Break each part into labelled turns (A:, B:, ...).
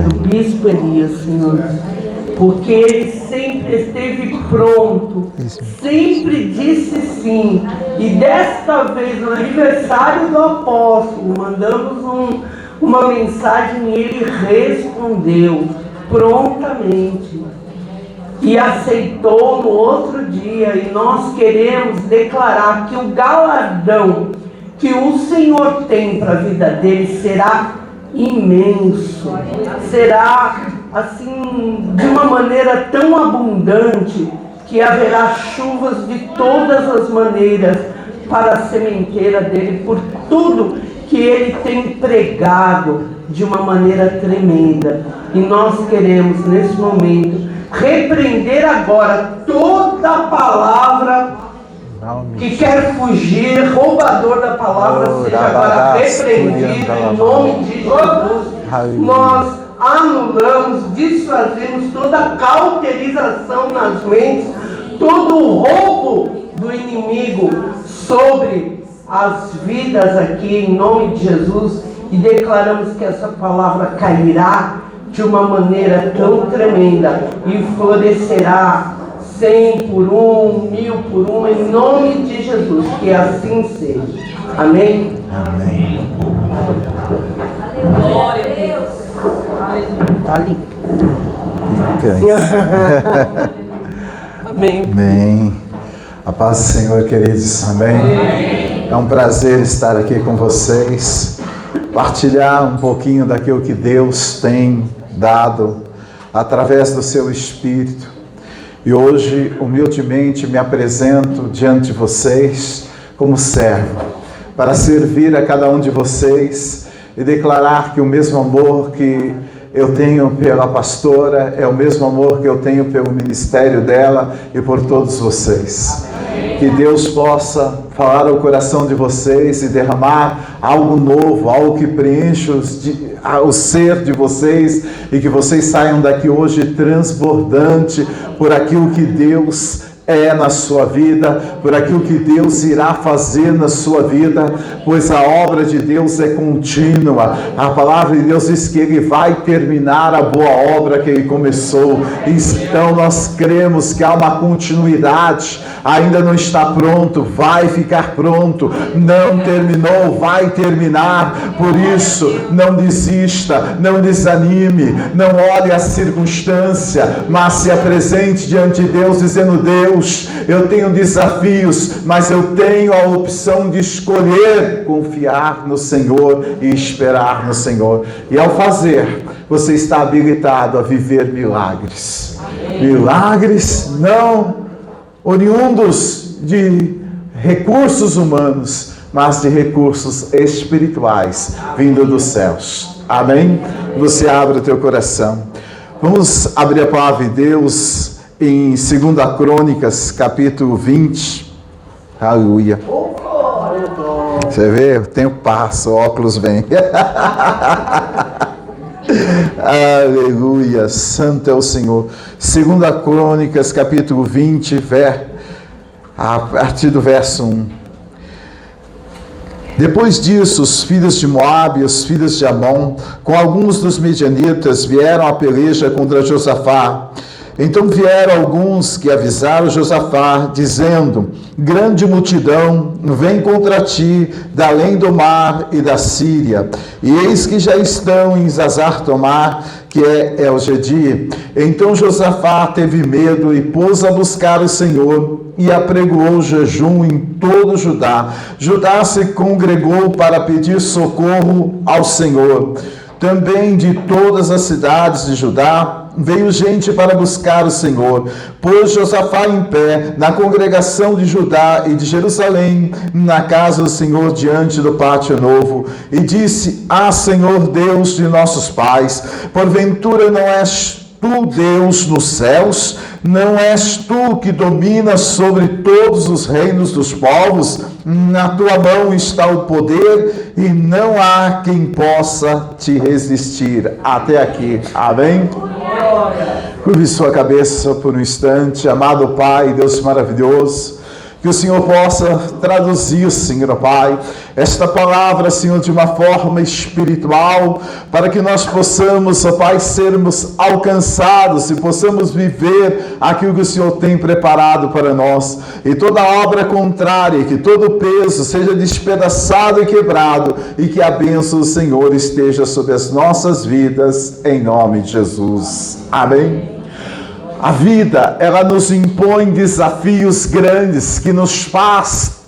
A: do Bispo Elias, Senhor, porque ele sempre esteve pronto, sempre disse sim, e desta vez, no aniversário do apóstolo, mandamos uma mensagem e ele respondeu prontamente e aceitou no outro dia. E nós queremos declarar que o galardão que o Senhor tem para a vida dele será imenso, será assim de uma maneira tão abundante que haverá chuvas de todas as maneiras para a sementeira dele, por tudo que ele tem pregado de uma maneira tremenda. E nós queremos nesse momento repreender agora toda palavra que quer fugir, roubador da palavra, seja agora repreendido em nome de Jesus. Nós anulamos, desfazemos toda a cauterização nas mentes, todo o roubo do inimigo sobre as vidas aqui em nome de Jesus, e declaramos que essa palavra cairá de uma maneira tão tremenda e florescerá 100 por 1, 1000 por 1, em nome de Jesus, que assim seja. Amém?
B: Amém.
C: Glória a Deus.
A: Tá ali. Amém.
B: Amém. A paz do Senhor, queridos. Amém. Amém. É um prazer estar aqui com vocês, partilhar um pouquinho daquilo que Deus tem dado através do seu Espírito. E hoje, humildemente, me apresento diante de vocês como servo, para servir a cada um de vocês e declarar que o mesmo amor que eu tenho pela pastora é o mesmo amor que eu tenho pelo ministério dela e por todos vocês. Que Deus possa falar ao coração de vocês e derramar algo novo, algo que preencha o ser de vocês, e que vocês saiam daqui hoje transbordante por aquilo que Deus é na sua vida, por aquilo que Deus irá fazer na sua vida, pois a obra de Deus é contínua. A palavra de Deus diz que Ele vai terminar a boa obra que Ele começou. Então nós cremos que há uma continuidade. Ainda não está pronto, vai ficar pronto. Não terminou, vai terminar. Por isso, não desista, não desanime, não olhe a circunstância, mas se apresente diante de Deus dizendo: Deus, eu tenho desafios, mas eu tenho a opção de escolher confiar no Senhor e esperar no Senhor. E ao fazer, você está habilitado a viver milagres. Milagres não oriundos de recursos humanos, mas de recursos espirituais vindo dos céus. Amém? Você abre o teu coração. Vamos abrir a palavra de Deus em 2 Crônicas, capítulo 20. Aleluia. Você vê? O tempo passa, o óculos vem. Aleluia. Santo é o Senhor. 2 Crônicas, capítulo 20, a partir do verso 1. Depois disso, os filhos de Moabe e os filhos de Amon, com alguns dos medianitas, vieram à peleja contra Josafá. Então vieram alguns que avisaram Josafá, dizendo: grande multidão vem contra ti, da além do mar e da Síria, e eis que já estão em Zazar-Tomar, que é El-Gedi. Então Josafá teve medo e pôs a buscar o Senhor, e apregoou jejum em todo Judá. Judá se congregou para pedir socorro ao Senhor. Também de todas as cidades de Judá veio gente para buscar o Senhor. Pôs Josafá em pé na congregação de Judá e de Jerusalém, na casa do Senhor, diante do pátio novo, e disse: Ah, Senhor Deus de nossos pais, porventura não és tu Deus nos céus? Não és tu que dominas sobre todos os reinos dos povos? Na tua mão está o poder e não há quem possa te resistir. Até aqui. Amém? Curve sua cabeça por um instante. Amado Pai, Deus maravilhoso, que o Senhor possa traduzir, Senhor Pai, esta palavra, Senhor, de uma forma espiritual, para que nós possamos, ó Pai, sermos alcançados e possamos viver aquilo que o Senhor tem preparado para nós. E toda obra contrária, que todo peso seja despedaçado e quebrado, e que a bênção do Senhor esteja sobre as nossas vidas, em nome de Jesus. Amém. A vida, ela nos impõe desafios grandes que nos faz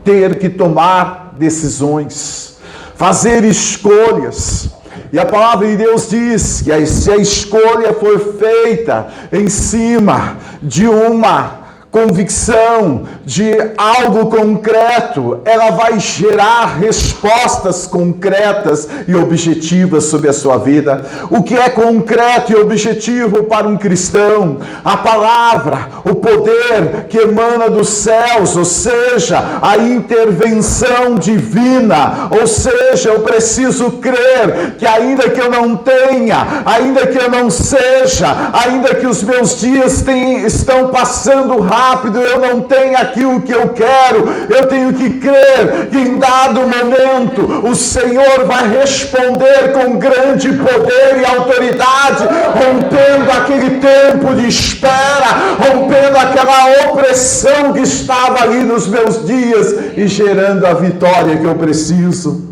B: ter que tomar decisões, fazer escolhas. E a palavra de Deus diz que se a escolha for feita em cima de uma convicção, de algo concreto, ela vai gerar respostas concretas e objetivas sobre a sua vida. O que é concreto e objetivo para um cristão? A palavra, o poder que emana dos céus, ou seja, a intervenção divina, ou seja, eu preciso crer que ainda que eu não tenha, ainda que eu não seja, ainda que os meus dias estão passando rápido, eu não tenho aquilo que eu quero, eu tenho que crer que em dado momento o Senhor vai responder com grande poder e autoridade, rompendo aquele tempo de espera, rompendo aquela opressão que estava ali nos meus dias e gerando a vitória que eu preciso.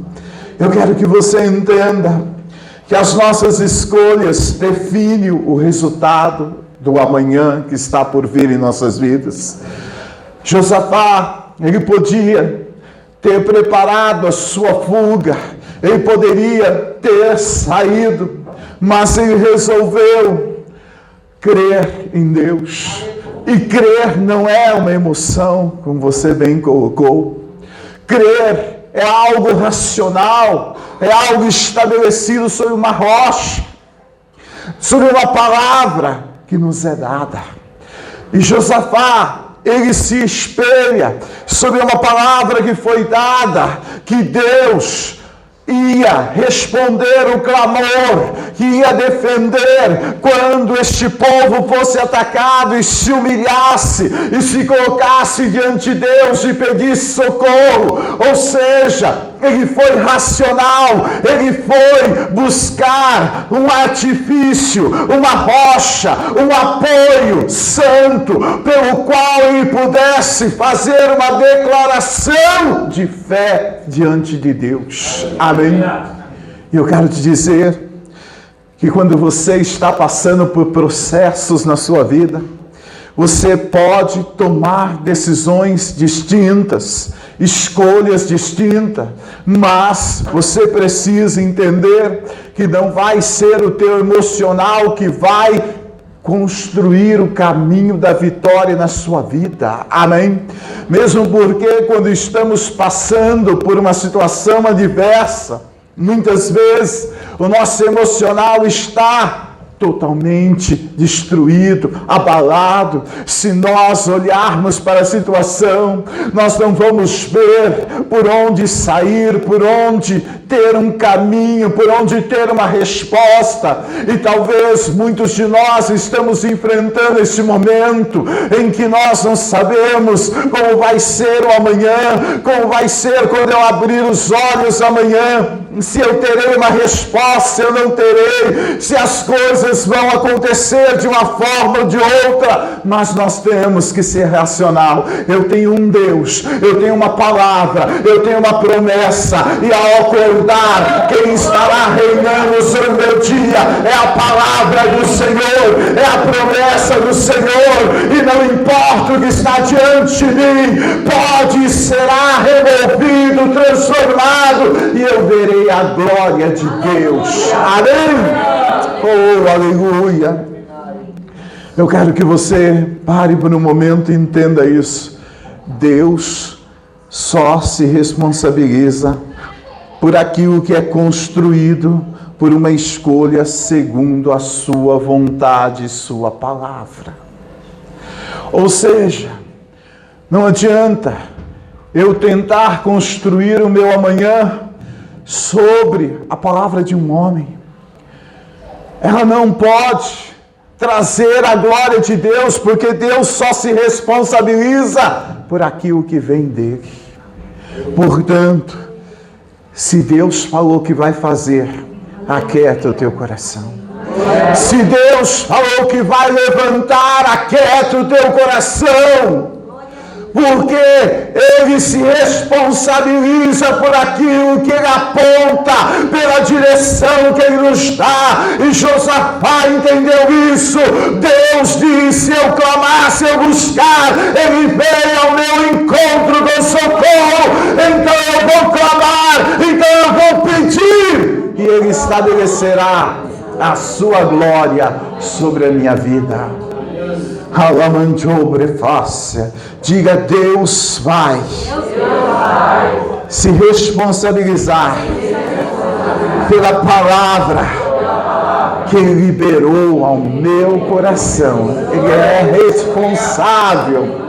B: Eu quero que você entenda que as nossas escolhas definem o resultado do amanhã que está por vir em nossas vidas. Josafá, ele podia ter preparado a sua fuga, ele poderia ter saído, mas ele resolveu crer em Deus. E crer não é uma emoção, como você bem colocou. Crer é algo racional, é algo estabelecido sobre uma rocha, sobre uma palavra que nos é dada. E Josafá, ele se espelha sobre uma palavra que foi dada, que Deus ia responder o clamor, que ia defender quando este povo fosse atacado e se humilhasse e se colocasse diante de Deus e pedisse socorro. Ou seja, ele foi racional, ele foi buscar um artifício, uma rocha, um apoio santo, pelo qual ele pudesse fazer uma declaração de fé diante de Deus. Amém? E eu quero te dizer que quando você está passando por processos na sua vida, você pode tomar decisões distintas, escolhas distintas, mas você precisa entender que não vai ser o teu emocional que vai construir o caminho da vitória na sua vida. Amém? Mesmo porque quando estamos passando por uma situação adversa, muitas vezes o nosso emocional está totalmente destruído, abalado. Se nós olharmos para a situação, nós não vamos ver por onde sair, por onde ter um caminho, por onde ter uma resposta. E talvez muitos de nós estamos enfrentando esse momento em que nós não sabemos como vai ser o amanhã, como vai ser quando eu abrir os olhos amanhã, se eu terei uma resposta, se eu não terei, se as coisas vão acontecer de uma forma ou de outra, mas nós temos que ser racional. Eu tenho um Deus, eu tenho uma palavra, eu tenho uma promessa, e ao acordar, quem estará reinando sobre o meu dia é a palavra do Senhor, é a promessa do Senhor, e não importa o que está diante de mim, pode e será removido, transformado, e eu verei a glória de Deus. Amém? Oh, aleluia! Eu quero que você pare por um momento e entenda isso. Deus só se responsabiliza por aquilo que é construído por uma escolha segundo a sua vontade e sua palavra. Ou seja, não adianta eu tentar construir o meu amanhã sobre a palavra de um homem. Ela não pode trazer a glória de Deus, porque Deus só se responsabiliza por aquilo que vem dele. Portanto, se Deus falou que vai fazer, aquieta o teu coração. Se Deus falou que vai levantar, aquieta o teu coração. Porque Ele se responsabiliza por aquilo que Ele aponta, pela direção que Ele nos dá. E Josafá entendeu isso. Deus disse: se eu clamar, se eu buscar, Ele vem ao meu encontro com socorro. Então eu vou clamar, então eu vou pedir, e Ele estabelecerá a sua glória sobre a minha vida. Diga: Deus vai se responsabilizar pela palavra que Ele liberou ao meu coração. Ele é responsável.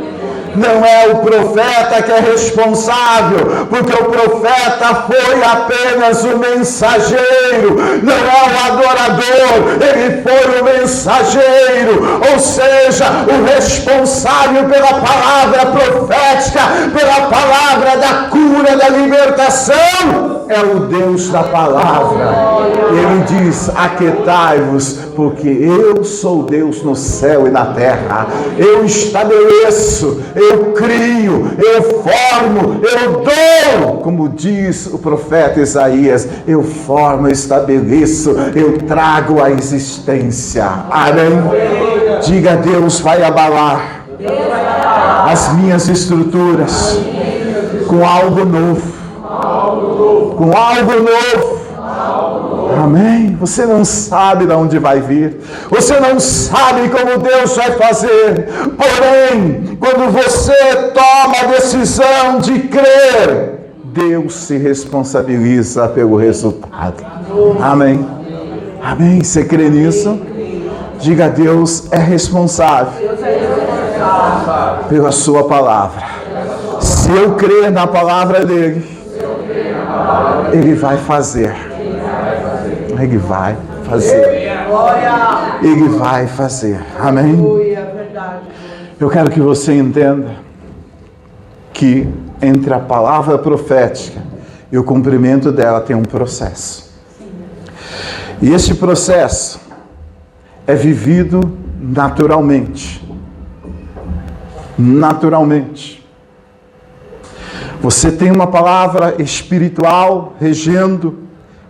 B: Não é o profeta que é responsável, porque o profeta foi apenas o mensageiro, não é o adorador, ele foi o mensageiro. Ou seja, o responsável pela palavra profética, pela palavra da cura, da libertação, é o Deus da palavra. Ele diz: aquietai-vos, porque eu sou Deus no céu e na terra. Eu estabeleço, eu crio, eu formo, eu dou. Como diz o profeta Isaías: eu formo, eu estabeleço, eu trago a existência. Amém? Diga: Deus vai abalar as minhas estruturas com algo novo. Com algo novo. Amém? Você não sabe de onde vai vir. Você não sabe como Deus vai fazer. Porém, quando você toma a decisão de crer, Deus se responsabiliza pelo resultado. Amém? Amém? Você crê nisso? Diga: Deus é responsável pela sua palavra. Se eu crer na palavra dele, Ele vai fazer. Ele vai fazer. Ele vai fazer. Amém? Eu quero que você entenda que entre a palavra profética e o cumprimento dela tem um processo. E esse processo é vivido naturalmente. Naturalmente. Você tem uma palavra espiritual regendo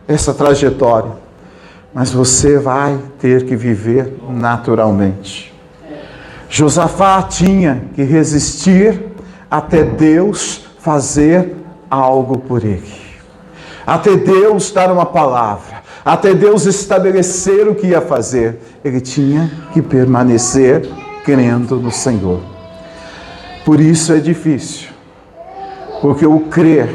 B: essa trajetória, mas você vai ter que viver naturalmente. Josafá tinha que resistir até Deus fazer algo por ele, até Deus dar uma palavra, até Deus estabelecer o que ia fazer. Ele tinha que permanecer crendo no Senhor. Por isso é difícil, porque o crer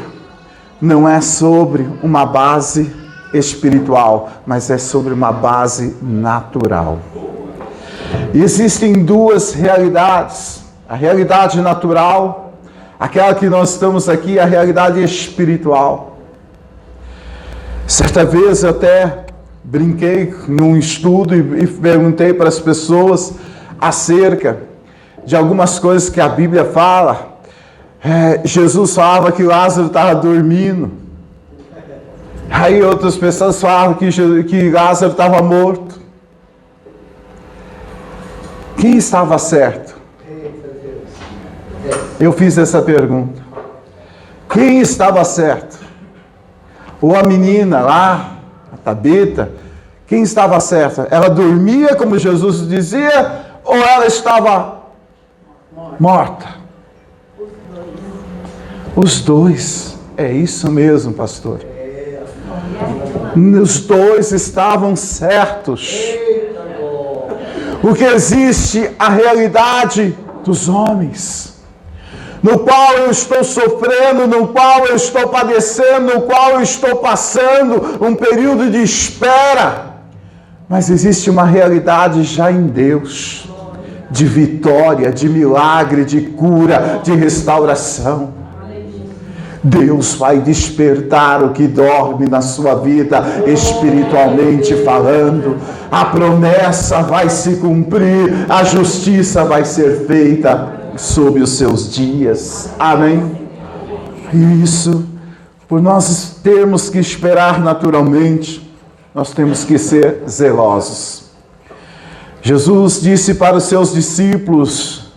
B: não é sobre uma base espiritual, mas é sobre uma base natural. E existem duas realidades: a realidade natural, aquela que nós estamos aqui, a realidade espiritual. Certa vez eu até brinquei num estudo e perguntei para as pessoas acerca de algumas coisas que a Bíblia fala. Jesus falava que Lázaro estava dormindo. Aí outras pessoas falavam que Lázaro estava morto. Quem estava certo? Eu fiz essa pergunta. Quem estava certo? Ou a menina lá, a Tabita, quem estava certa? Ela dormia, como Jesus dizia, ou ela estava morta? Os dois. É isso mesmo, pastor. Os dois estavam certos. Porque existe a realidade dos homens, no qual eu estou sofrendo, no qual eu estou padecendo, no qual eu estou passando um período de espera. Mas existe uma realidade já em Deus, de vitória, de milagre, de cura, de restauração. Deus vai despertar o que dorme na sua vida, espiritualmente falando. A promessa vai se cumprir, a justiça vai ser feita. sobre os seus dias. Amém? E isso, por nós termos que esperar naturalmente, nós temos que ser zelosos. Jesus disse para os seus discípulos,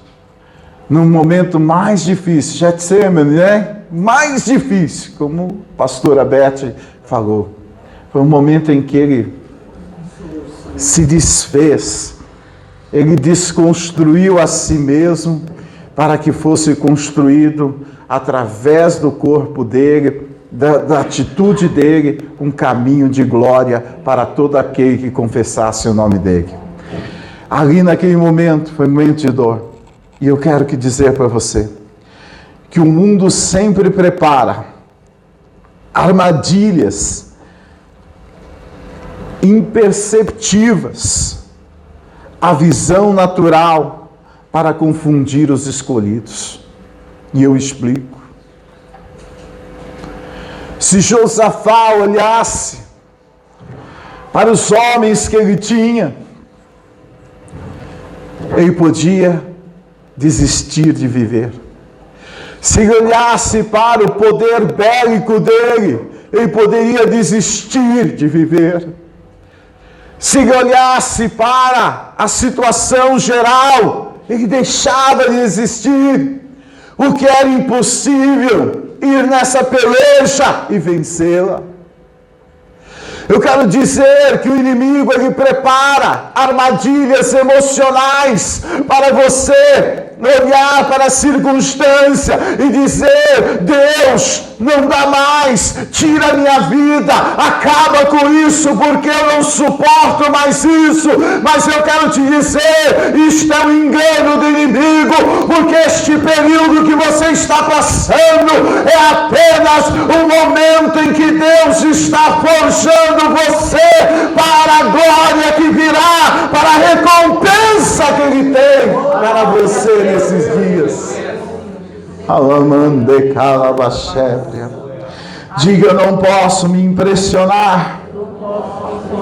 B: num momento mais difícil, Getsemane, né? Mais difícil, como a pastora Beth falou. Foi um momento em que ele se desfez, ele desconstruiu a si mesmo para que fosse construído através do corpo dele, da atitude dele, um caminho de glória para todo aquele que confessasse o nome dele. Ali naquele momento, foi um momento de dor. E eu quero dizer para você, que o mundo sempre prepara armadilhas imperceptíveis à visão natural para confundir os escolhidos. E eu explico. Se Josafá olhasse para os homens que ele tinha, ele podia desistir de viver. Se ele olhasse para o poder bélico dele, ele poderia desistir de viver. Se ele olhasse para a situação geral, ele deixava de existir. O que era impossível, ir nessa peleja e vencê-la. Eu quero dizer que o inimigo, ele prepara armadilhas emocionais para você olhar para a circunstância e dizer: Deus, não dá mais, tira a minha vida, acaba com isso, porque eu não suporto mais isso. Mas eu quero te dizer, isto é um engano do inimigo, porque este período que você está passando é apenas um momento em que Deus está forjando você para a glória que virá, para a recompensa que Ele tem para você nesses dias. Diga: eu não posso me impressionar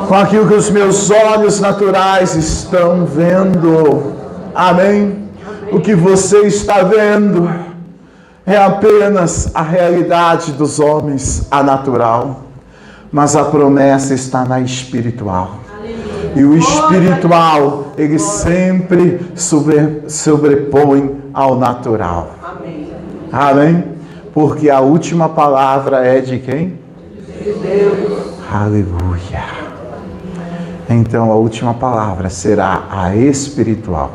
B: com aquilo que os meus olhos naturais estão vendo. Amém? O que você está vendo é apenas a realidade dos homens, a natural. Mas a promessa está na espiritual. E o espiritual, ele sempre sobrepõe ao natural. Amém? Porque a última palavra é de quem? De Deus. Aleluia. Então a última palavra será a espiritual.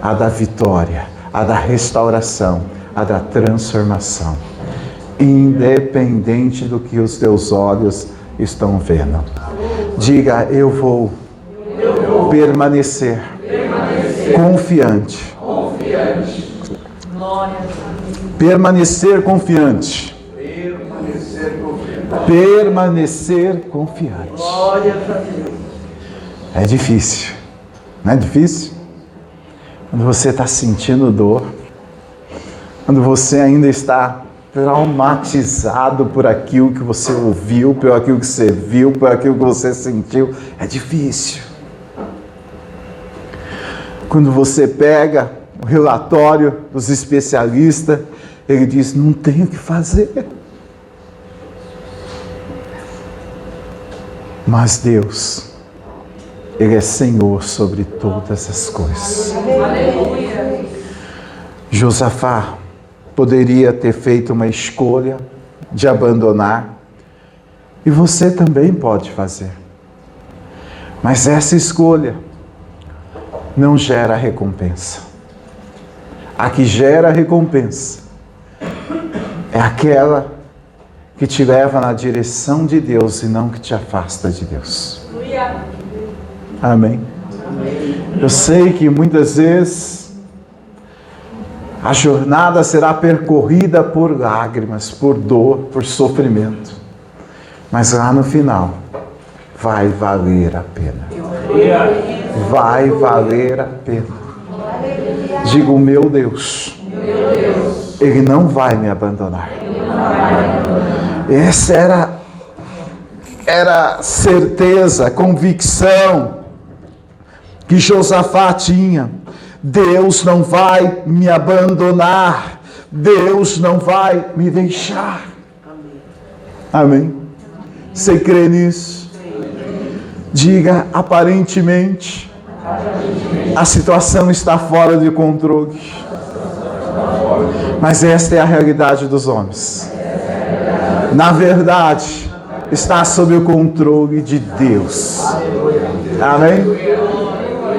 B: A da vitória, a da restauração, a da transformação. Independente do que os teus olhos estão vendo. Diga: eu vou permanecer confiante. Permanecer confiante. Permanecer confiante. É difícil. Não é difícil? Quando você está sentindo dor, quando você ainda está traumatizado por aquilo que você ouviu, por aquilo que você viu, por aquilo que você sentiu, é difícil. Quando você pega o relatório dos especialistas, ele diz: não tem o que fazer. Mas Deus, Ele é Senhor sobre todas as coisas. Aleluia. Josafá poderia ter feito uma escolha de abandonar, e você também pode fazer. Mas essa escolha não gera recompensa. A que gera recompensa é aquela que te leva na direção de Deus e não que te afasta de Deus. Amém? Eu sei que muitas vezes a jornada será percorrida por lágrimas, por dor, por sofrimento. Mas lá no final, vai valer a pena. Vai valer a pena. Digo: meu Deus, Ele não vai me abandonar. Essa era certeza, convicção que Josafá tinha. Deus não vai me abandonar. Deus não vai me deixar. Amém? Você crê nisso? Diga, aparentemente, a situação está fora de controle. Mas esta é a realidade dos homens. Na verdade, está sob o controle de Deus. Amém?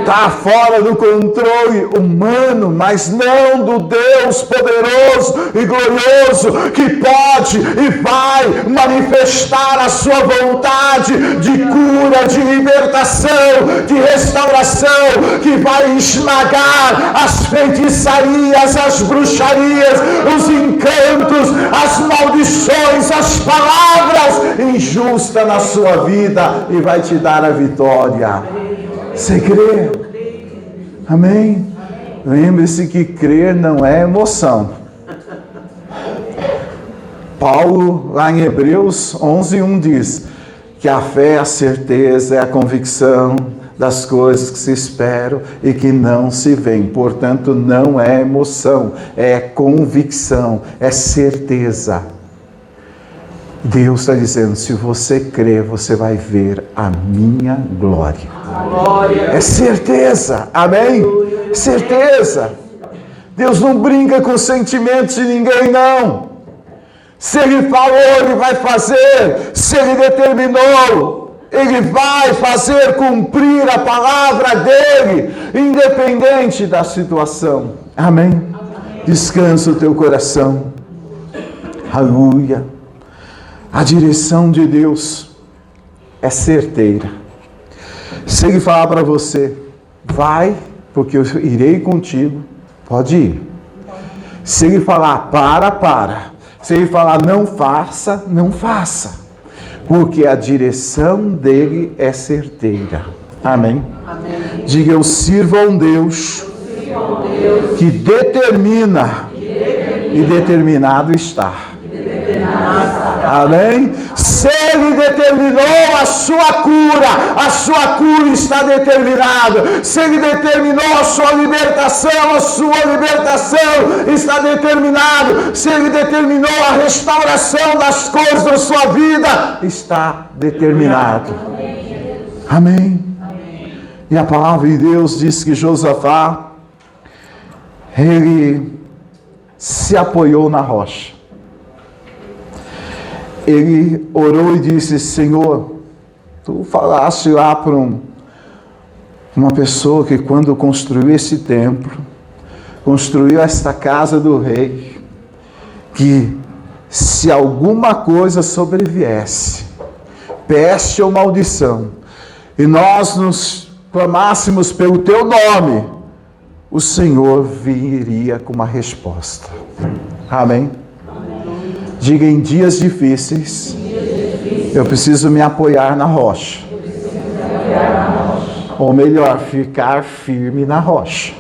B: Está fora do controle humano, mas não do Deus poderoso e glorioso, que pode e vai manifestar a sua vontade de cura, de libertação, de restauração, que vai esmagar as feitiçarias, as bruxarias, os encantos, as maldições, as palavras injustas na sua vida e vai te dar a vitória. Você crê? Amém? Lembre-se que crer não é emoção. Paulo, lá em Hebreus 11:1 diz que a fé, a certeza, é a convicção das coisas que se esperam e que não se veem. Portanto, não é emoção, é convicção, é certeza. Deus está dizendo, se você crer, você vai ver a minha glória. É certeza, amém? Certeza. Deus não brinca com sentimentos de ninguém, não. Se Ele falou, Ele vai fazer. Se Ele determinou, Ele vai fazer cumprir a palavra dEle, independente da situação. Amém? Descansa o teu coração. Aleluia. A direção de Deus é certeira. Se Ele falar para você, vai, porque eu irei contigo, pode ir. Se Ele falar, para. Se Ele falar, não faça, não faça. Porque a direção dEle é certeira. Amém? Amém. Diga, eu sirvo a um Deus que determina e determinado está. Amém? Se Ele determinou a sua cura está determinada. Se Ele determinou a sua libertação está determinada. Se Ele determinou a restauração das coisas da sua vida, está determinado. Amém? E a palavra de Deus diz que Josafá, ele se apoiou na rocha. Ele orou e disse, Senhor, tu falaste lá para uma pessoa que quando construiu esse templo, construiu esta casa do rei, que se alguma coisa sobreviesse, peste ou maldição, e nós nos clamássemos pelo teu nome, o Senhor viria com uma resposta. Amém? Diga, em dias difíceis, eu preciso me apoiar na rocha. Ou melhor, ficar firme na rocha.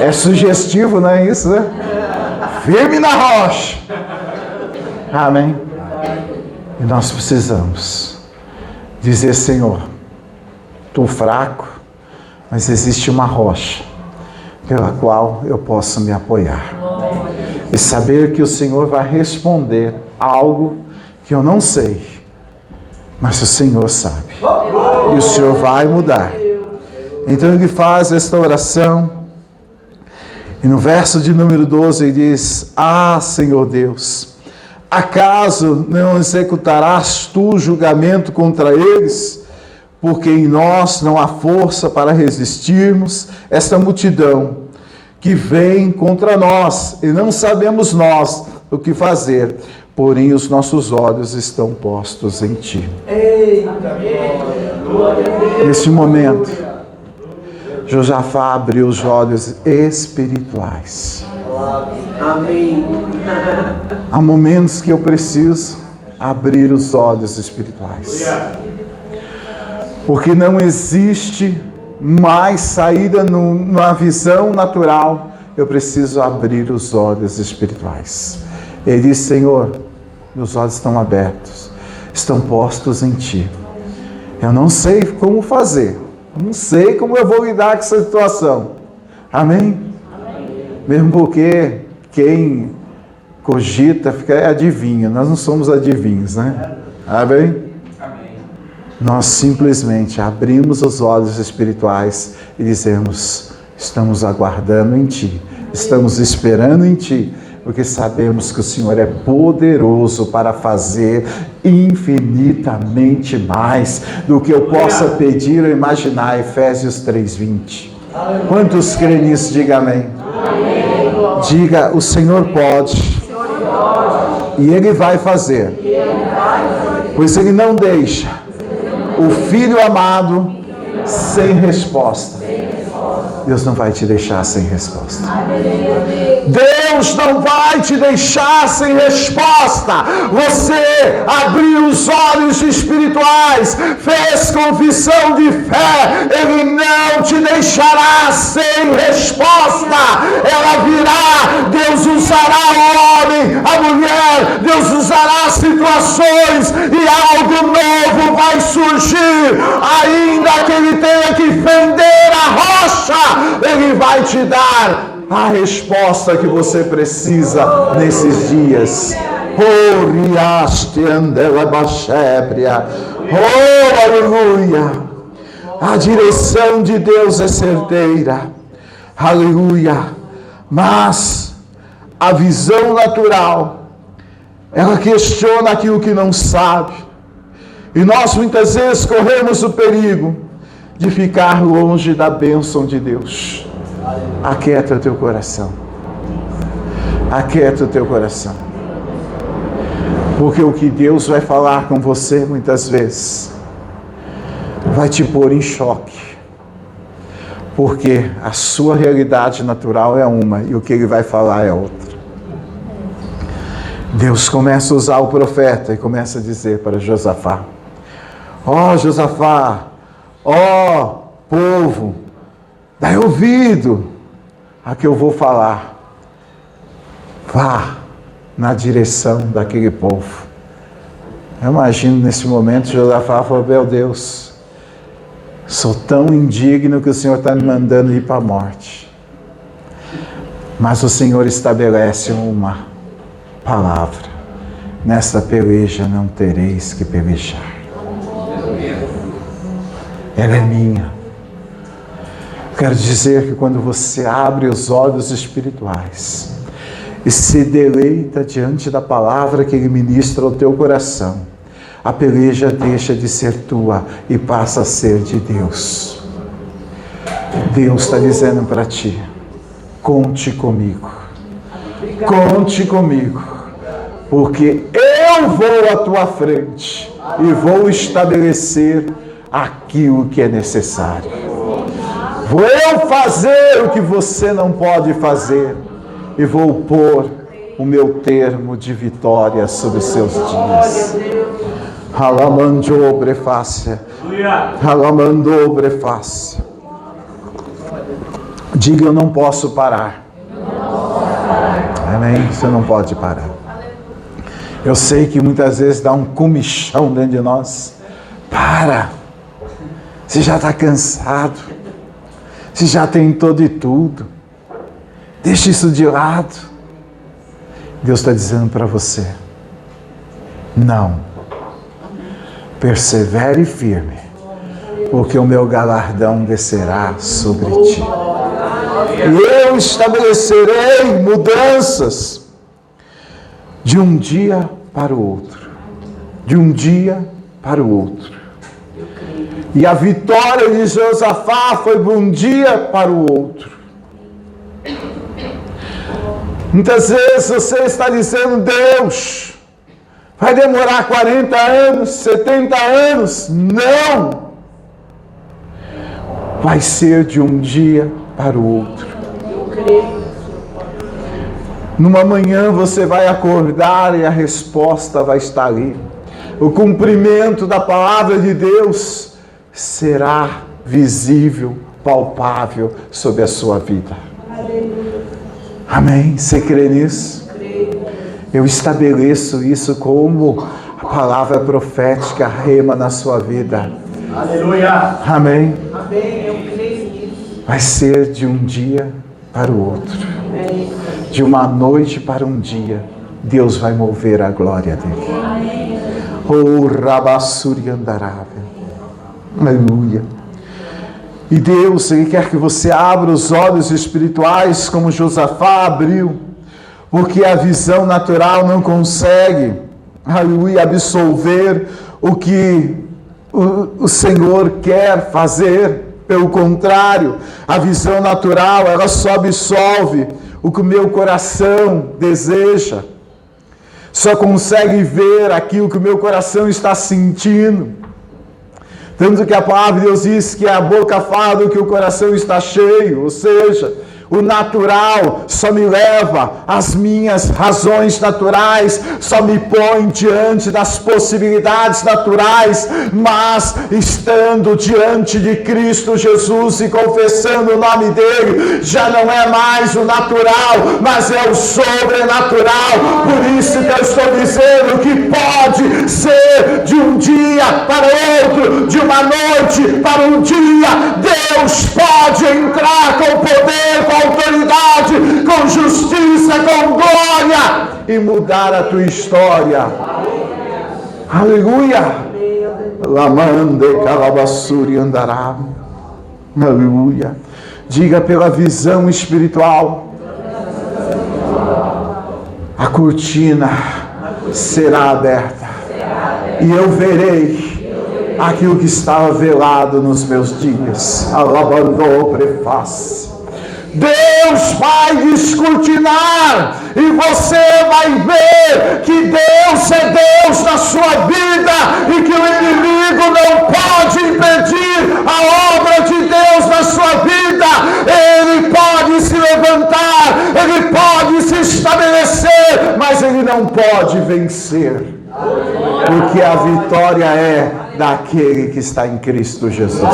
B: É sugestivo, não é isso, né? Firme na rocha. Amém? E nós precisamos dizer, Senhor, estou fraco, mas existe uma rocha pela qual eu posso me apoiar. E saber que o Senhor vai responder algo que eu não sei, mas o Senhor sabe. E o Senhor vai mudar. Então Ele faz esta oração. E no verso de número 12 Ele diz, Senhor Deus, acaso não executarás tu julgamento contra eles? Porque em nós não há força para resistirmos esta multidão que vem contra nós, e não sabemos nós o que fazer, porém os nossos olhos estão postos em Ti. Neste momento, Josafá abriu os olhos espirituais.
A: Amém.
B: Há momentos que eu preciso abrir os olhos espirituais. Porque não existe mais saída numa visão natural. Eu preciso abrir os olhos espirituais. Ele diz, Senhor, meus olhos estão abertos, estão postos em Ti. Eu não sei como fazer, Não sei como eu vou lidar com essa situação. Amém? Mesmo porque quem cogita fica adivinho. Nós não somos adivinhos, né? Amém? Nós simplesmente abrimos os olhos espirituais e dizemos: estamos aguardando em Ti, estamos esperando em Ti, porque sabemos que o Senhor é poderoso para fazer infinitamente mais do que eu possa pedir ou imaginar. Efésios 3:20. Quantos creem nisso? Diga amém. Diga: o Senhor pode e Ele vai fazer, pois Ele não deixa o Filho amado sem resposta. Deus não vai te deixar sem resposta. Deus não vai te deixar sem resposta. Você abriu os olhos espirituais, fez confissão de fé, Ele não te deixará sem resposta. Ela virá. Deus usará o homem, a mulher, Deus usará situações e algo novo vai surgir. Ainda que Ele tenha que fender a rocha, Ele vai te dar a resposta que você precisa nesses dias. Oh, aleluia! A direção de Deus é certeira. Aleluia! Mas a visão natural, ela questiona aquilo que não sabe. E nós muitas vezes corremos o perigo de ficar longe da bênção de Deus. Aquieta o teu coração. Aquieta o teu coração. Porque o que Deus vai falar com você muitas vezes vai te pôr em choque. Porque a sua realidade natural é uma e o que Ele vai falar é outra. Deus começa a usar o profeta e começa a dizer para Josafá: ó Josafá, ó povo, dai ouvido a que eu vou falar. Vá na direção daquele povo. Eu imagino nesse momento Josafá falou: meu Deus, sou tão indigno que o Senhor está me mandando ir para a morte. Mas o Senhor estabelece uma palavra: nessa peleja não tereis que pelejar. Ela é minha. Quero dizer que quando você abre os olhos espirituais e se deleita diante da palavra que Ele ministra ao teu coração, a peleja deixa de ser tua e passa a ser de Deus. Deus está dizendo para ti: conte comigo. Conte comigo. Porque eu vou à tua frente e vou estabelecer aquilo que é necessário. Vou eu fazer o que você não pode fazer e vou pôr o meu termo de vitória sobre os seus dias. Halamandou brefácia. Halamandou brefácia. Diga: eu não posso parar. Amém? Você não pode parar. Eu sei que muitas vezes dá um comichão dentro de nós. Para! Você já está cansado. Você já tentou de tudo. Deixa isso de lado. Deus está dizendo para você: não. Persevere firme, porque o meu galardão descerá sobre ti. E eu estabelecerei mudanças de um dia para o outro. De um dia para o outro. E a vitória de Josafá foi de um dia para o outro. Muitas vezes você está dizendo: Deus, vai demorar 40 anos, 70 anos. Não! Vai ser de um dia para o outro. Numa manhã você vai acordar e a resposta vai estar ali. O cumprimento da palavra de Deus será visível, palpável sobre a sua vida. Amém? Você crê nisso? Eu estabeleço isso como a palavra profética rema na sua vida. Aleluia! Amém?
A: Amém, eu creio nisso.
B: Vai ser de um dia para o outro. De uma noite para um dia, Deus vai mover a glória dele. Oh, Rabassuri Andarável. Aleluia. E Deus, Ele quer que você abra os olhos espirituais como Josafá abriu, porque a visão natural não consegue, aleluia, absolver o que o Senhor quer fazer. Pelo contrário, a visão natural, ela só absolve o que o meu coração deseja. Só consegue ver aquilo que o meu coração está sentindo. Tanto que a palavra de Deus diz que a boca fala do que o coração está cheio, ou seja, o natural só me leva às minhas razões naturais, só me põe diante das possibilidades naturais, mas estando diante de Cristo Jesus e confessando o nome dele, já não é mais o natural, mas é o sobrenatural. Por isso que eu estou dizendo que pode ser de um dia para outro, de uma noite para um dia. Deus pode entrar com poder, com autoridade, com justiça, com glória e mudar a tua história. Aleluia. Lamande calabassuri andará. Aleluia. Diga pela visão espiritual. A cortina será aberta e eu verei aquilo que estava velado nos meus dias. Alabandou prefácio. Deus vai descortinar e você vai ver que Deus é Deus na sua vida e que o inimigo não pode impedir a obra de Deus na sua vida. Ele pode se levantar, ele pode se estabelecer, mas ele não pode vencer, porque a vitória é daquele que está em Cristo Jesus.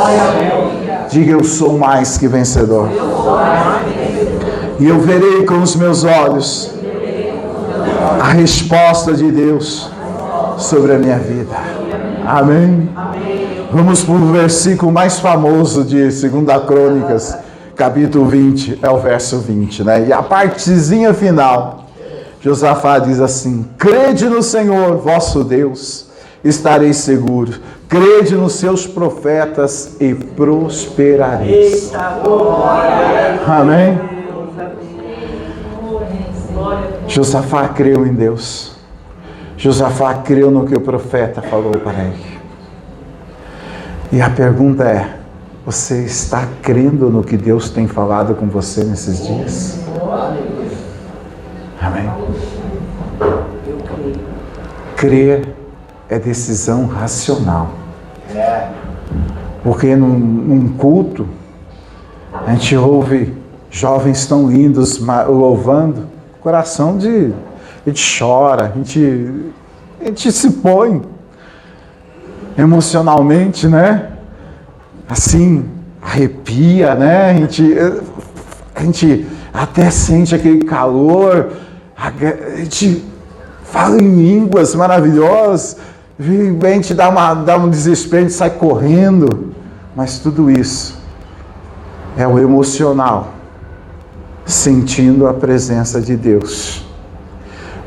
B: Diga: eu sou mais que vencedor. E eu verei com os meus olhos a resposta de Deus sobre a minha vida. Amém? Vamos para o versículo mais famoso de 2 Crônicas, capítulo 20, é o verso 20, né? E a partezinha final, Josafá diz assim: crede no Senhor, vosso Deus, estareis seguros. Crede nos seus profetas e prosperareis. Amém? Josafá creu em Deus. Josafá creu no que o profeta falou para ele. E a pergunta é: você está crendo no que Deus tem falado com você nesses dias? Amém? Crer é decisão racional. Porque num culto, a gente ouve jovens tão lindos louvando, coração a gente chora, a gente se põe emocionalmente, né? Assim, arrepia, né? A gente até sente aquele calor, a gente fala em línguas maravilhosas, a gente dá um desespero, a gente sai correndo, mas tudo isso é o emocional, sentindo a presença de Deus.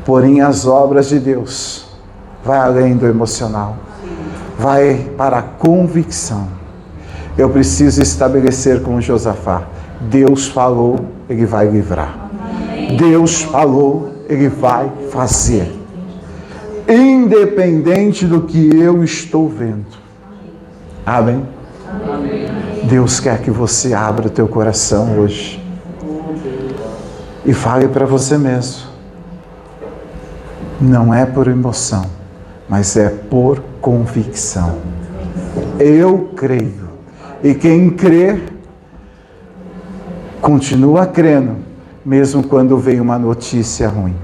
B: Porém, as obras de Deus vai além do emocional, vai para a convicção. Eu preciso estabelecer com Josafá: Deus falou, Ele vai livrar. Deus falou, Ele vai fazer. Independente do que eu estou vendo. Amém? Deus quer que você abra o teu coração hoje e fale para você mesmo: não é por emoção, mas é por convicção. Eu creio. E quem crê, continua crendo, mesmo quando vem uma notícia ruim.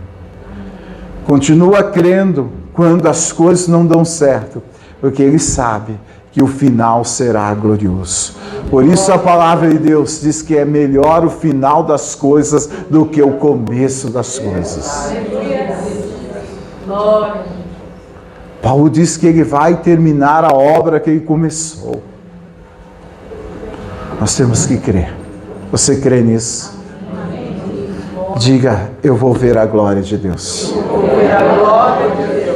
B: Continua crendo quando as coisas não dão certo, porque ele sabe que o final será glorioso. Por isso a palavra de Deus diz que é melhor o final das coisas do que o começo das coisas. Paulo diz que ele vai terminar a obra que ele começou. Nós temos que crer. Você crê nisso? Diga, eu vou ver a glória de Deus.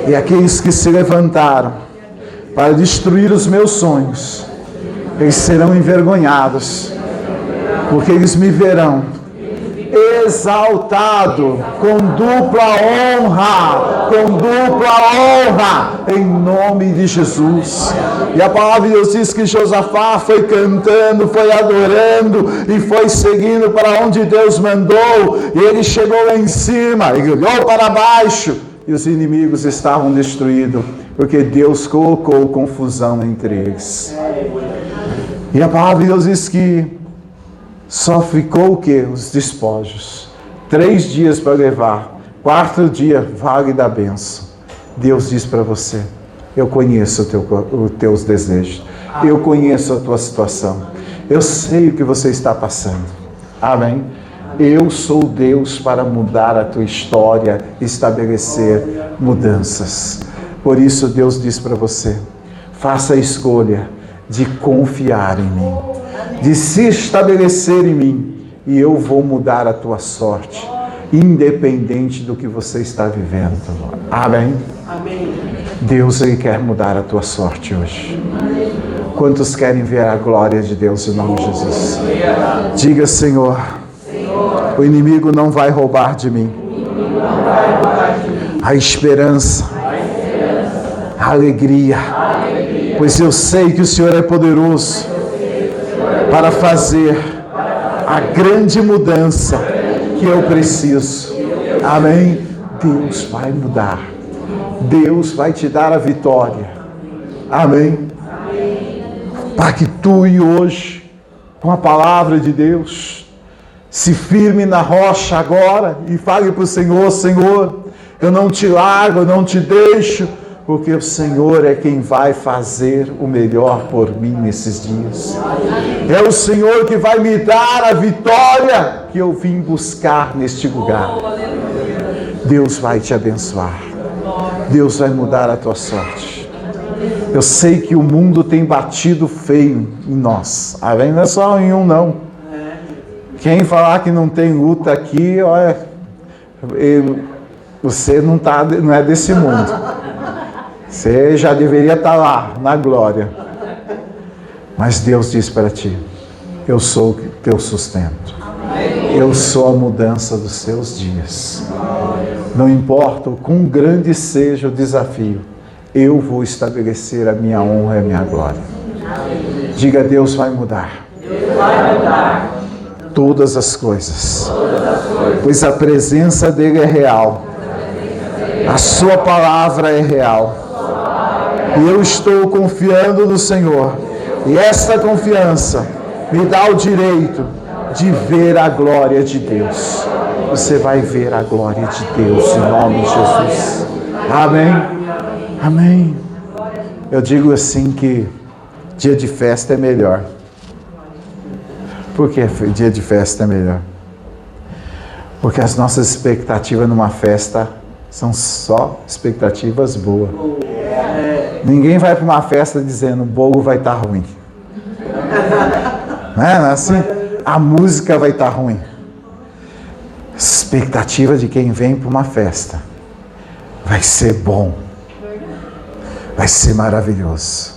B: E aqueles que se levantaram para destruir os meus sonhos, eles serão envergonhados, porque eles me verão exaltado, com dupla honra, em nome de Jesus. E a palavra de Deus diz que Josafá foi cantando, foi adorando e foi seguindo para onde Deus mandou. E ele chegou lá em cima e olhou para baixo e os inimigos estavam destruídos, porque Deus colocou confusão entre eles. E a palavra de Deus diz que só ficou o quê? Os despojos. 3 dias para levar. 4º dia, vale da bênção. Deus diz para você, eu conheço os teus desejos. Eu conheço a tua situação. Eu sei o que você está passando. Amém? Eu sou Deus para mudar a tua história, estabelecer mudanças. Por isso Deus diz para você, faça a escolha de confiar em mim, de se estabelecer em mim, e eu vou mudar a tua sorte, independente do que você está vivendo. Amém? Amém. Deus, Ele quer mudar a tua sorte hoje. Quantos querem ver a glória de Deus em nome de Jesus? Diga, Senhor, o inimigo não vai roubar de mim a esperança, a alegria, pois eu sei que o Senhor é poderoso para fazer a grande mudança que eu preciso. Amém? Deus vai mudar. Deus vai te dar a vitória. Amém? Pactue hoje com a palavra de Deus. Se firme na rocha agora e fale para o Senhor, Senhor, eu não te largo, eu não te deixo, porque o Senhor é quem vai fazer o melhor por mim nesses dias. É o Senhor que vai me dar a vitória que eu vim buscar neste lugar. Deus vai te abençoar. Deus vai mudar a tua sorte. Eu sei que o mundo tem batido feio em nós. Amém? Não é só em um, não. Quem falar que não tem luta aqui, olha, você não é desse mundo. Você já deveria estar lá, na glória. Mas Deus diz para ti, eu sou o teu sustento. Eu sou a mudança dos seus dias. Não importa o quão grande seja o desafio, eu vou estabelecer a minha honra e a minha glória. Diga, Deus vai mudar. Deus vai mudar todas as coisas, pois a presença dele é real. A sua palavra é real. E eu estou confiando no Senhor. E esta confiança me dá o direito de ver a glória de Deus. Você vai ver a glória de Deus em nome de Jesus. Amém? Amém. Eu digo assim que dia de festa é melhor. Por que dia de festa é melhor? Porque as nossas expectativas numa festa são só expectativas boas. Ninguém vai para uma festa dizendo o bolo vai estar ruim. Não é assim? A música vai estar ruim. Expectativa de quem vem para uma festa. Vai ser bom. Vai ser maravilhoso.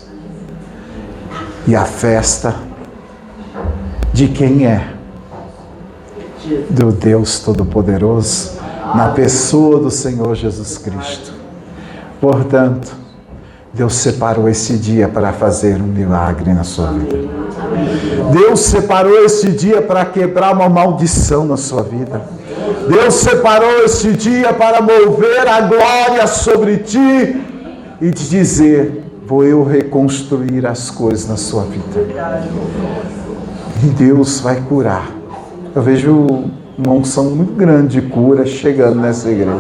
B: E a festa de quem é? Do Deus Todo-Poderoso, na pessoa do Senhor Jesus Cristo. Portanto, Deus separou esse dia para fazer um milagre na sua vida. Deus separou esse dia para quebrar uma maldição na sua vida. Deus separou esse dia para mover a glória sobre ti e te dizer, vou eu reconstruir as coisas na sua vida. E Deus vai curar. Eu vejo uma unção muito grande de cura chegando nessa igreja.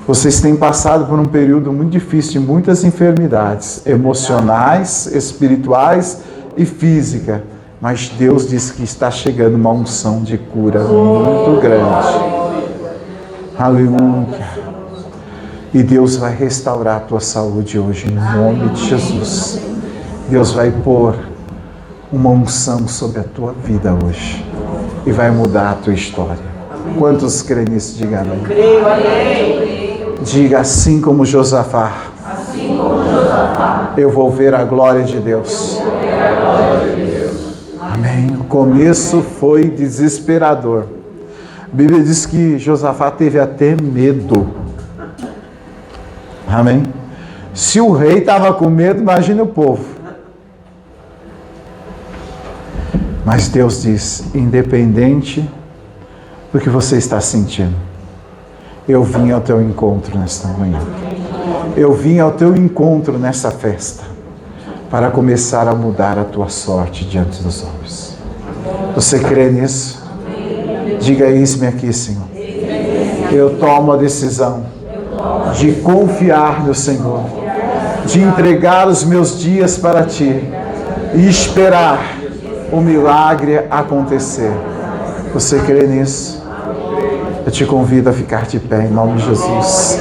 B: Vocês têm passado por um período muito difícil de muitas enfermidades, emocionais, espirituais e física. Mas Deus diz que está chegando uma unção de cura muito grande. Aleluia. E Deus vai restaurar a tua saúde hoje, em nome de Jesus. Deus vai pôr uma unção sobre a tua vida hoje e vai mudar a tua história. Quantos creem nisso? Diga amém.
A: Creio, amém.
B: Diga assim como Josafá. Eu vou ver a glória de Deus. Amém. O começo foi desesperador. A Bíblia diz que Josafá teve até medo. Amém. Se o rei estava com medo, imagine o povo. Mas Deus diz, independente do que você está sentindo, eu vim ao teu encontro nesta manhã. Eu vim ao teu encontro nessa festa para começar a mudar a tua sorte diante dos homens. Você crê nisso? Diga, eis-me aqui, Senhor. Eu tomo a decisão de confiar no Senhor, de entregar os meus dias para Ti e esperar o milagre acontecer. Você crê nisso? Eu te convido a ficar de pé em nome de Jesus.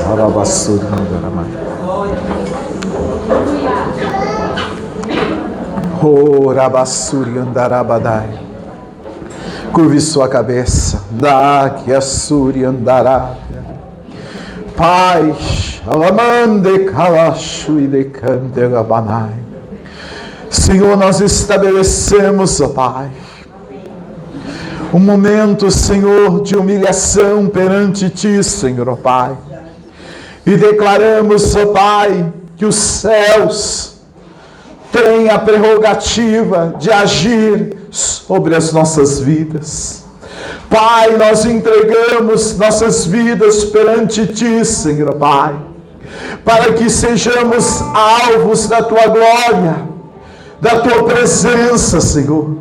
B: Curve sua cabeça. Daqui a Suri andará. Paz, alamande calashu e decante gabanai. Senhor, nós estabelecemos, ó Pai, um momento, Senhor, de humilhação perante Ti, Senhor, ó Pai. E declaramos, ó Pai, que os céus têm a prerrogativa de agir sobre as nossas vidas. Pai, nós entregamos nossas vidas perante Ti, Senhor, Pai, para que sejamos alvos da Tua glória, da Tua presença, Senhor.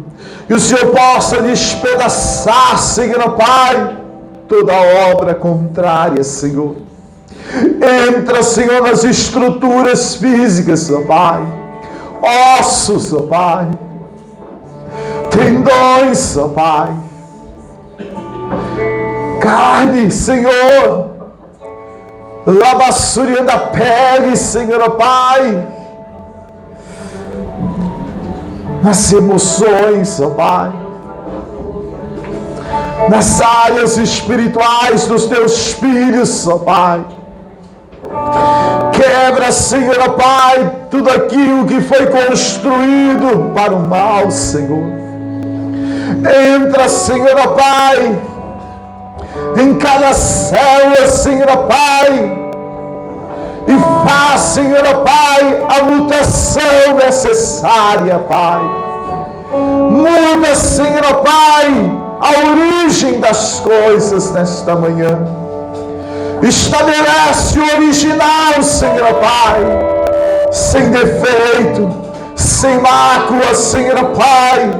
B: Que o Senhor possa despedaçar, Senhor, Pai, toda obra contrária, Senhor. Entra, Senhor, nas estruturas físicas, ó Pai. Ossos, ó Pai. Tendões, ó Pai. Carne, Senhor. Lavassurinha da pele, Senhor, ó Pai. Nas emoções, ó Pai, nas áreas espirituais dos Teus filhos, ó Pai. Quebra, Senhor, ó Pai, tudo aquilo que foi construído para o mal, Senhor. Entra, Senhor, ó Pai, em cada célula, Senhor, ó Pai, e faz, Senhor, ó Pai, a mutação necessária, Pai. Muda, Senhor, ó Pai, a origem das coisas nesta manhã. Estabelece o original, Senhor, ó Pai, sem defeito, sem mácula, Senhor, ó Pai.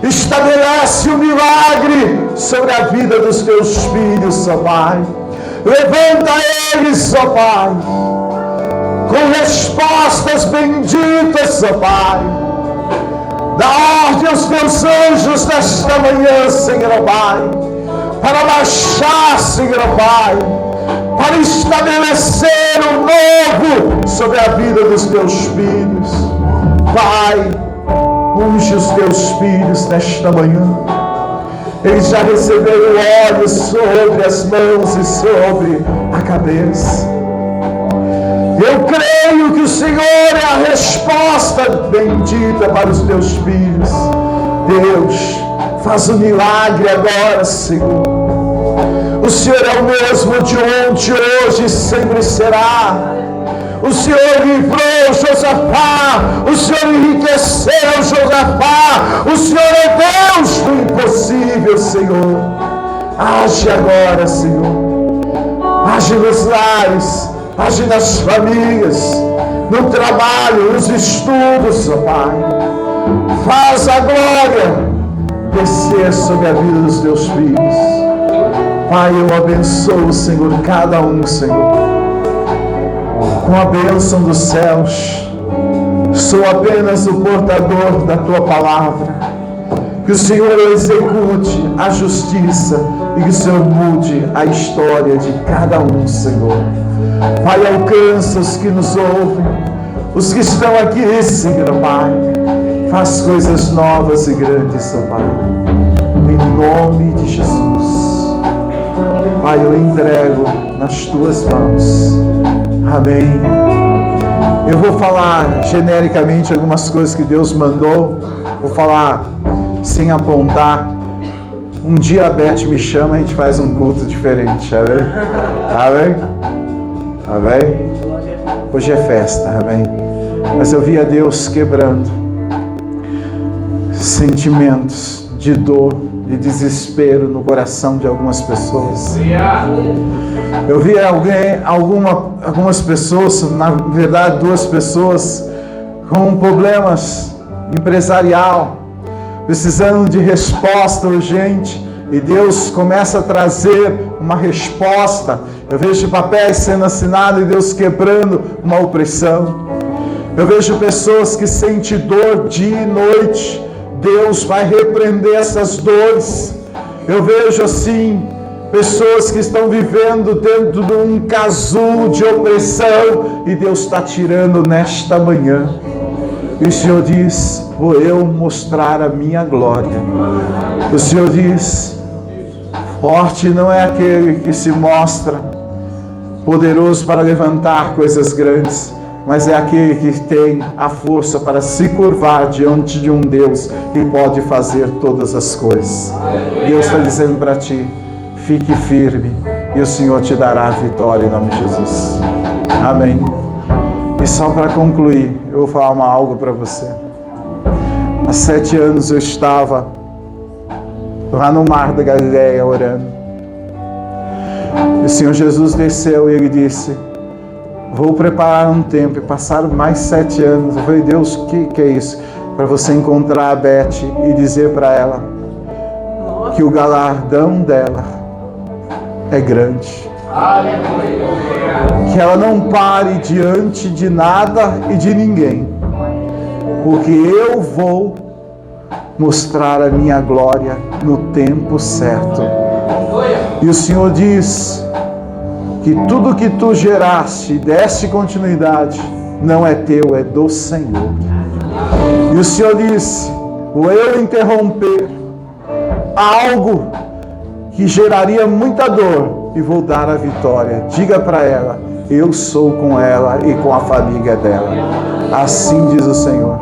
B: Estabelece o milagre sobre a vida dos Teus filhos, ó Pai. Levanta eles, ó Pai, com respostas benditas, ó Pai. Dá ordem aos Teus anjos nesta manhã, Senhor, ó Pai, para baixar, Senhor, ó Pai, para estabelecer o novo sobre a vida dos Teus filhos. Pai, unge os Teus filhos nesta manhã. Eles já receberam óleo sobre as mãos e sobre a cabeça. Eu creio que o Senhor é a resposta bendita para os Teus filhos. Deus, faz um milagre agora, Senhor. O Senhor é o mesmo de ontem, hoje e sempre será. O Senhor livrou Josafá, o Senhor enriqueceu Josafá, o Senhor é Deus do impossível, Senhor. Age agora, Senhor. Age nos lares, age nas famílias, no trabalho, nos estudos, ó Pai. Faz a glória descer sobre a vida dos Teus filhos. Pai, eu abençoo, Senhor, cada um, Senhor, com a bênção dos céus. Sou apenas o portador da Tua palavra. Que o Senhor execute a justiça e que o Senhor mude a história de cada um, Senhor. Pai, alcança os que nos ouvem, os que estão aqui, Senhor, Pai. Faz coisas novas e grandes, ó Pai. Em nome de Jesus. Pai, eu entrego nas tuas mãos. Amém. Eu vou falar genericamente algumas coisas que Deus mandou. Vou falar sem apontar. Um dia a Beth me chama, a gente faz um culto diferente. Amém? Amém? Amém? Hoje é festa. Amém? Mas eu via Deus quebrando sentimentos de dor, de desespero no coração de algumas pessoas. Eu vi algumas pessoas, na verdade 2 pessoas, com problemas empresarial, precisando de resposta urgente, e Deus começa a trazer uma resposta. Eu vejo papéis sendo assinados e Deus quebrando uma opressão. Eu vejo pessoas que sentem dor dia e noite. Deus vai repreender essas dores. Eu vejo assim, pessoas que estão vivendo dentro de um casulo de opressão, e Deus está tirando nesta manhã. E o Senhor diz: vou eu mostrar a minha glória. O Senhor diz: forte não é aquele que se mostra poderoso para levantar coisas grandes, mas é aquele que tem a força para se curvar diante de um Deus que pode fazer todas as coisas. Deus está dizendo para ti: fique firme, e o Senhor te dará a vitória em nome de Jesus. Amém. E só para concluir, eu vou falar algo para você. Há 7 anos eu estava lá no mar da Galileia orando. E o Senhor Jesus desceu e Ele disse: vou preparar um tempo. E passaram mais 7 anos. Eu falei: Deus, o que é isso? Para você encontrar a Beth e dizer para ela que o galardão dela é grande. Que ela não pare diante de nada e de ninguém, porque eu vou mostrar a minha glória no tempo certo. E o Senhor diz que tudo que tu geraste e deste continuidade não é teu, é do Senhor. E o Senhor disse: vou eu interromper algo que geraria muita dor e vou dar a vitória. Diga para ela: eu sou com ela e com a família dela. Assim diz o Senhor.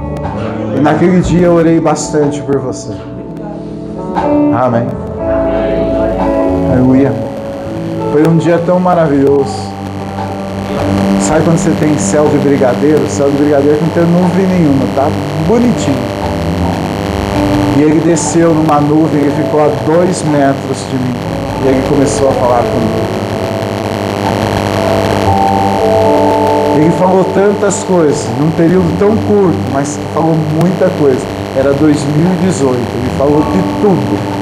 B: E naquele dia eu orei bastante por você. Amém. Aleluia. Foi um dia tão maravilhoso. Sabe quando você tem céu de brigadeiro? Céu de brigadeiro que não tem nuvem nenhuma, tá bonitinho. E ele desceu numa nuvem, ele ficou a 2 metros de mim. E ele começou a falar comigo. Ele falou tantas coisas, num período tão curto, mas falou muita coisa. Era 2018, ele falou de tudo.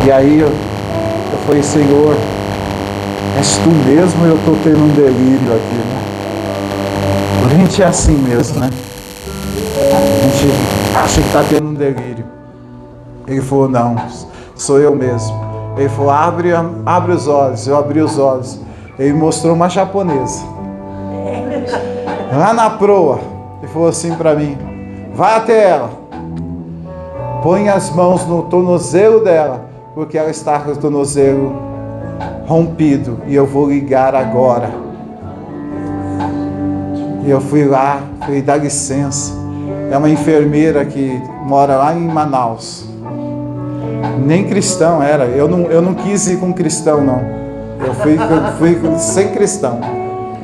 B: E aí eu falei: Senhor, és tu mesmo ou eu estou tendo um delírio aqui, né? A gente é assim mesmo, né? A gente acha que está tendo um delírio. Ele falou: não, sou eu mesmo. Ele falou: abre os olhos. Eu abri os olhos. Ele mostrou uma japonesa lá na proa. Ele falou assim para mim: vai até ela, põe as mãos no tornozelo dela, porque ela está com o tornozelo rompido, e eu vou ligar agora. E eu fui lá, falei: dá licença. É uma enfermeira que mora lá em Manaus. Nem cristão era. Eu não quis ir com cristão, não. Eu fui sem cristão,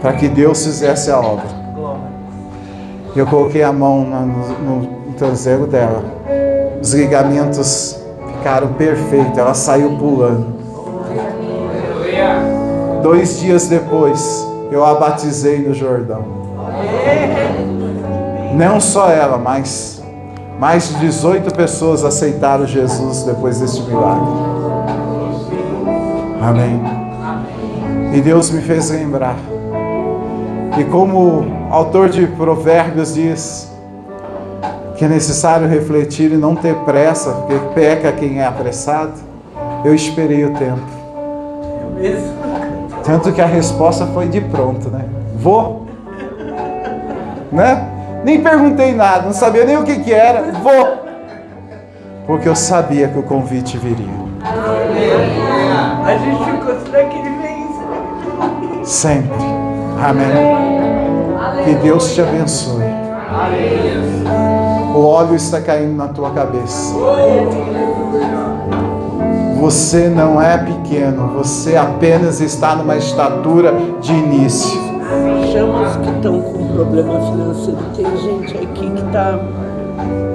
B: para que Deus fizesse a obra. Eu coloquei a mão no tornozelo dela. Os ligamentos ficaram perfeitos. Ela saiu pulando. 2 dias depois, eu a batizei no Jordão. Não só ela, mas mais de 18 pessoas aceitaram Jesus depois deste milagre. Amém. E Deus me fez lembrar. E como o autor de Provérbios diz, que é necessário refletir e não ter pressa, porque peca quem é apressado, eu esperei o tempo. Eu mesmo. Tanto que a resposta foi de pronto, né? Vou. né? Nem perguntei nada, não sabia nem o que era. Vou, porque eu sabia que o convite viria.
A: A gente ficou, será que ele vem?
B: Sempre. Amém. Que Deus te abençoe. O óleo está caindo na tua cabeça. Você não é pequeno, você apenas está numa estatura de início.
A: Chama os que estão com problema financeiro. Tem gente aqui que está.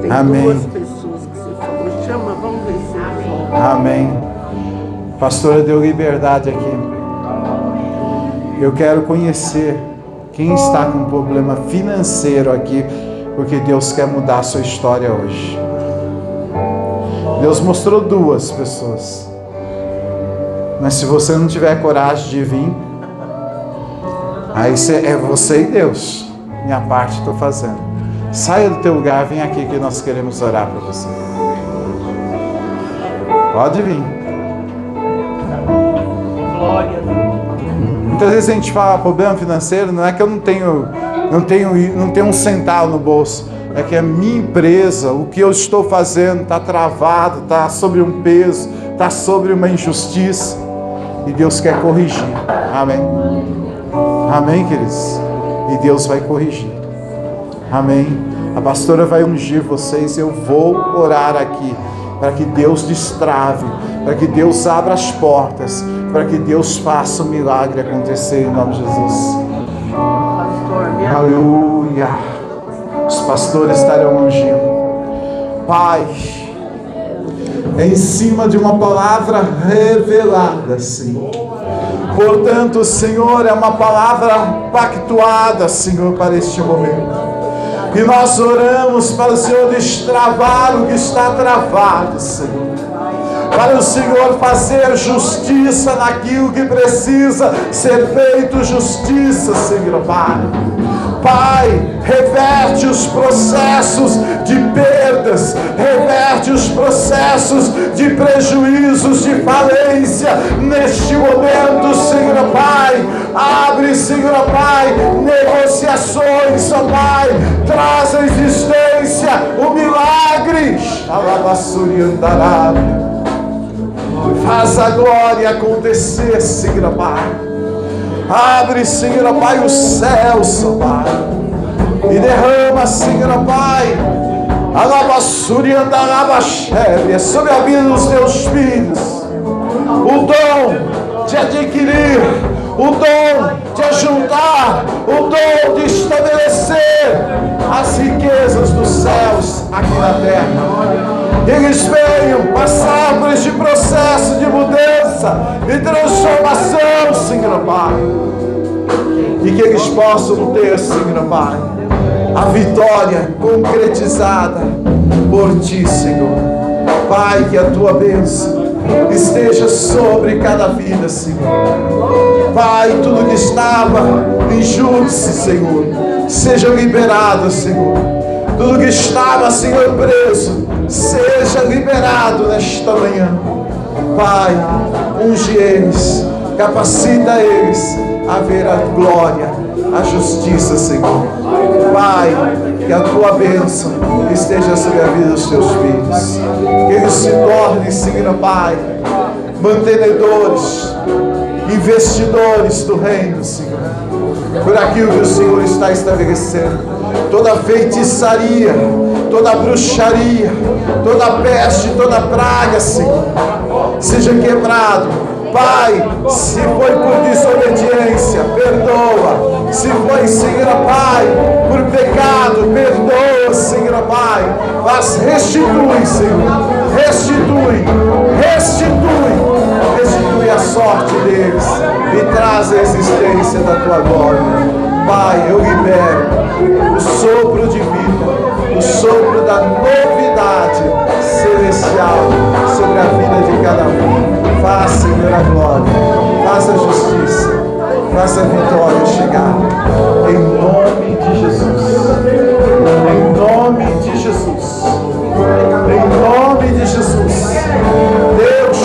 A: Tem
B: Amém.
A: 2 pessoas que você falou. Chama, vamos ver se ele volta.
B: Amém. Pastora deu liberdade aqui. Eu quero conhecer quem está com problema financeiro aqui, porque Deus quer mudar a sua história hoje. Deus mostrou 2 pessoas. Mas se você não tiver coragem de vir, aí é você e Deus. Minha parte estou fazendo. Saia do teu lugar, vem aqui que nós queremos orar para você. Pode vir.
A: Glória a Deus.
B: Muitas vezes a gente fala problema financeiro, não é que eu não tenho um centavo no bolso. É que a minha empresa, o que eu estou fazendo está travado, está sobre um peso, está sobre uma injustiça. E Deus quer corrigir. Amém. Amém, queridos? E Deus vai corrigir. Amém. A pastora vai ungir vocês. Eu vou orar aqui para que Deus destrave, para que Deus abra as portas, para que Deus faça o milagre acontecer em nome de Jesus. Aleluia. Os pastores estarão ungindo. Pai, em cima de uma palavra revelada, Senhor. Portanto, Senhor, é uma palavra pactuada, Senhor, para este momento. E nós oramos para o Senhor destravar o que está travado, Senhor. Para o Senhor fazer justiça naquilo que precisa ser feito justiça, Senhor Pai. Pai, reverte os processos de perdas, reverte os processos de prejuízos, de falência neste momento, Senhor Pai. Abre, Senhor Pai, negociações, ó Pai, traz à existência o milagre. Faz a glória acontecer, Senhor Pai. Abre, Senhor Pai, os céus, ó Pai, e derrama, Senhor Pai, sobre a vida dos teus filhos, o dom de adquirir, o dom de ajuntar, o dom de estabelecer as riquezas dos céus aqui na terra. Eles venham passar por este processo de mudança e transformação, Senhor Pai. E que eles possam ter, Senhor Pai, a vitória concretizada por Ti, Senhor. Pai, que a Tua bênção esteja sobre cada vida, Senhor. Pai, tudo que estava em júdice, Senhor, seja liberado, Senhor. Tudo que estava, Senhor, preso, seja liberado nesta manhã. Pai, unge eles, capacita eles a ver a glória, a justiça, Senhor. Pai, que a Tua bênção esteja sobre a vida dos Teus filhos. Que eles se tornem, Senhor Pai, mantenedores, investidores do reino, Senhor, por aquilo que o Senhor está estabelecendo. Toda feitiçaria, toda bruxaria, toda peste, toda praga, Senhor, seja quebrado. Pai, se foi por desobediência, perdoa. Se foi, Senhor Pai, por pecado, perdoa, Senhor Pai. Mas restitui, Senhor, restitui a sorte deles e traz a existência da Tua glória. Pai, eu libero o sopro de vida, o sopro da novidade celestial sobre a vida de cada um. Faça, Senhor, a glória, faça a justiça, faça a vitória chegar. Em nome de Jesus. Em nome de Jesus. Em nome de Jesus. Deus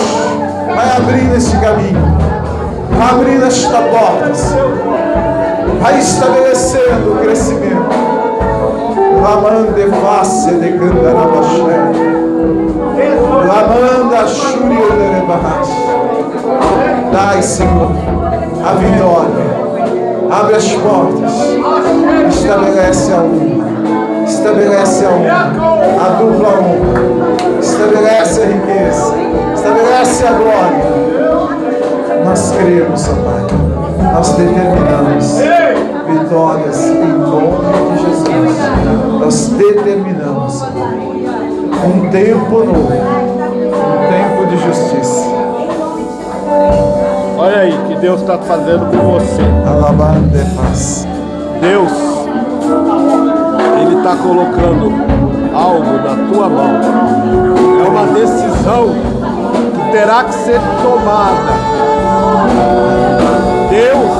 B: vai abrir este caminho, vai abrir esta porta, vai estabelecendo o crescimento, Lamanda Shuri Derebahash. Dai, Senhor, a vitória. Abre as portas. Estabelece a honra. Estabelece a honra. A dupla honra. Estabelece a riqueza. Estabelece a glória. Nós cremos, ó Pai. Nós determinamos vitórias em nome de Jesus. Nós determinamos um tempo novo. Um tempo de justiça.
C: Olha aí que Deus está fazendo com você. Deus, Ele está colocando algo na tua mão. É uma decisão que terá que ser tomada. Deus,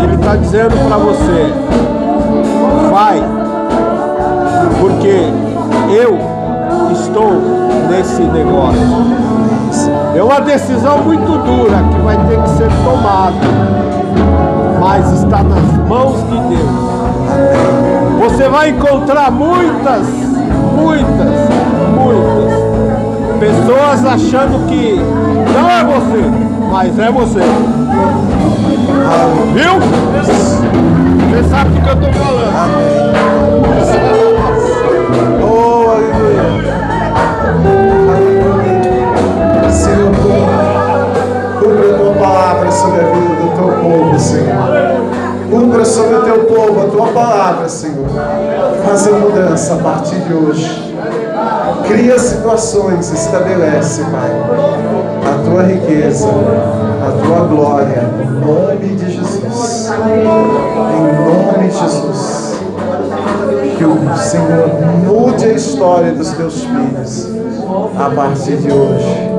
C: Ele está dizendo para você: vai, porque eu estou nesse negócio. É uma decisão muito dura que vai ter que ser tomada, mas está nas mãos de Deus. Você vai encontrar muitas pessoas achando que não é você, mas é você. Viu? Você sabe do que eu estou falando.
B: Oh, aleluia. Senhor, cumpra a tua palavra sobre a vida do teu povo, Senhor. Cumpra sobre o teu povo a tua palavra, Senhor. Faz a mudança a partir de hoje. Cria situações, estabelece, Pai, a tua riqueza, a tua glória, em nome de Jesus. Em nome de Jesus. Que o Senhor mude a história dos teus filhos a partir de hoje.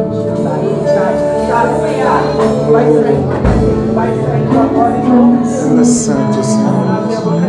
B: Deus é santo, Senhor.